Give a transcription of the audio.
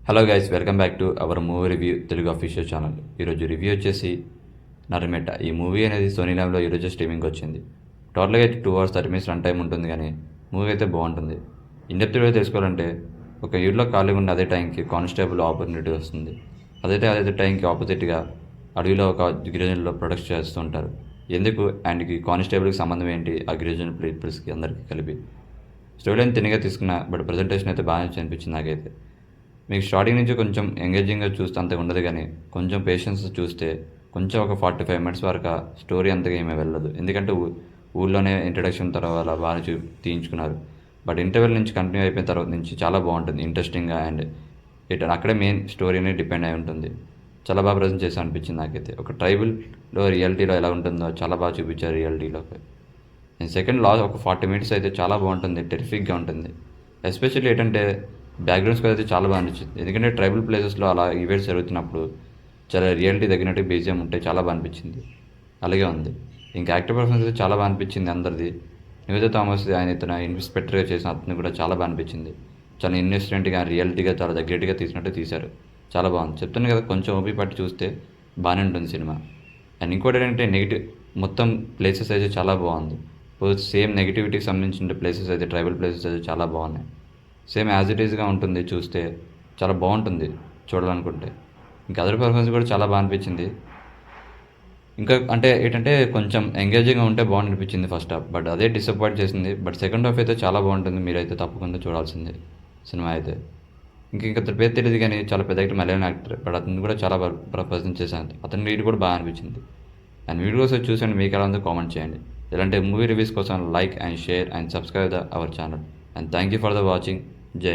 Hello guys, welcome back to our movie review Telugu official channel. ఈరోజు review వచ్చేసి నరమెట్ట. ఈ movie అనేది సోనీ ల్యాబ్లో ఈరోజు స్ట్రీమింగ్ వచ్చింది. టోటల్గా అయితే 2 hours 30 minutes రన్ టైం ఉంటుంది, కానీ మూవీ అయితే బాగుంటుంది. ఇన్డెప్త్ వీడియో తెలుసుకోవాలంటే ఒక యూర్లో ఖాళీగా ఉన్న అదే టైంకి కానిస్టేబుల్ ఆపర్చునిటీ వస్తుంది. అదే టైంకి ఆపోజిట్గా అడవిలో ఒక గిరిజనుల్లో ప్రొడక్ట్ చేస్తూ ఉంటారు. ఎందుకు అండ్ ఈ కానిస్టేబుల్కి సంబంధం ఏంటి, ఆ గిరిజన పీపుల్స్కి అందరికీ కలిపి స్టోరీ లైన్ తినగా తీసుకున్న, బట్ ప్రజెంటేషన్ అయితే బాగా అనిపించింది నాకైతే. మీకు స్టార్టింగ్ నుంచి కొంచెం ఎంగేజింగ్గా చూస్తే అంతగా ఉండదు, కానీ కొంచెం పేషెన్స్ చూస్తే కొంచెం ఒక 45 minutes వరకు స్టోరీ అంతగా ఏమీ వెళ్ళదు. ఎందుకంటే ఊళ్ళోనే ఇంట్రడక్షన్ తర్వాత బాగా తీయించుకున్నారు. బట్ ఇంటర్వెల్ నుంచి కంటిన్యూ అయిపోయిన తర్వాత నుంచి చాలా బాగుంటుంది, ఇంట్రెస్టింగ్గా. అండ్ అక్కడే మెయిన్ స్టోరీ అనేది డిపెండ్ అయి ఉంటుంది. చాలా బాగా ప్రజెంట్ చేసి అనిపించింది నాకైతే. ఒక ట్రైబుల్లో రియాలిటీలో ఎలా ఉంటుందో చాలా బాగా చూపించారు రియాలిటీలోకి. అండ్ సెకండ్ లాస్ట్ ఒక 40 minutes అయితే చాలా బాగుంటుంది, టెరిఫిక్గా ఉంటుంది. ఎస్పెషల్లీ ఏంటంటే బ్యాక్గ్రౌండ్ స్కోర్ అయితే చాలా బాగా అనిపించింది. ఎందుకంటే ట్రైబల్ ప్లేసెస్లో అలా ఈవెంట్స్ జరుగుతున్నప్పుడు చాలా రియాలిటీ తగినట్టు బీజిఎం ఉంటే చాలా బాగా అనిపించింది. అలాగే ఉంది. ఇంకా యాక్టర్ పర్ఫార్మెన్స్ అయితే చాలా బాగా అనిపించింది అందరిది. నివేదిత థామస్ ఆయన ఇతను ఇన్స్పెక్టర్గా చేసిన అతను కూడా చాలా బాగా అనిపించింది. చాలా ఇన్వెస్ట్మెంట్గా రియాలిటీగా చాలా దగ్గరగా తీసినట్టు తీశారు. చాలా బాగుంది. చెప్తాను కదా, కొంచెం ఓపి పట్టి చూస్తే బాగానే ఉంటుంది సినిమా. అండ్ ఇంకోటి ఏంటంటే నెగిటివ్ మొత్తం ప్లేసెస్ అయితే చాలా బాగుంది. సేమ్ నెగిటివిటీకి సంబంధించిన ప్లేసెస్ అయితే ట్రైబల్ ప్లేసెస్ అయితే చాలా బాగున్నాయి. సేమ్ యాజ్ ఇట్ ఈస్గా ఉంటుంది, చూస్తే చాలా బాగుంటుంది చూడాలనుకుంటే. ఇంకా అదర్ పర్ఫార్మెన్స్ కూడా చాలా బాగా అనిపించింది. ఇంకా అంటే ఏంటంటే కొంచెం ఎంగేజింగ్గా ఉంటే బాగుంది అనిపించింది ఫస్ట్ హాఫ్, బట్ అదే డిసప్పాయింట్ చేసింది. బట్ సెకండ్ హాఫ్ అయితే చాలా బాగుంటుంది, మీరైతే తప్పకుండా చూడాల్సిందే సినిమా అయితే. ఇంకా అతని పేరు తెలియదు, కానీ చాలా పెద్ద యాక్టర్, మలయాళం యాక్టర్. బట్ అతను కూడా చాలా బాగా ప్రజెంట్ చేశాను. అతని వీడియో కూడా బాగా అనిపించింది. అండ్ వీడియోస్ చూసండి, మీకు ఎలా ఉందో కామెంట్ చేయండి. ఇలాంటి మూవీ రివ్యూస్ కోసం like and share and subscribe our channel. And thank you for the watching. జై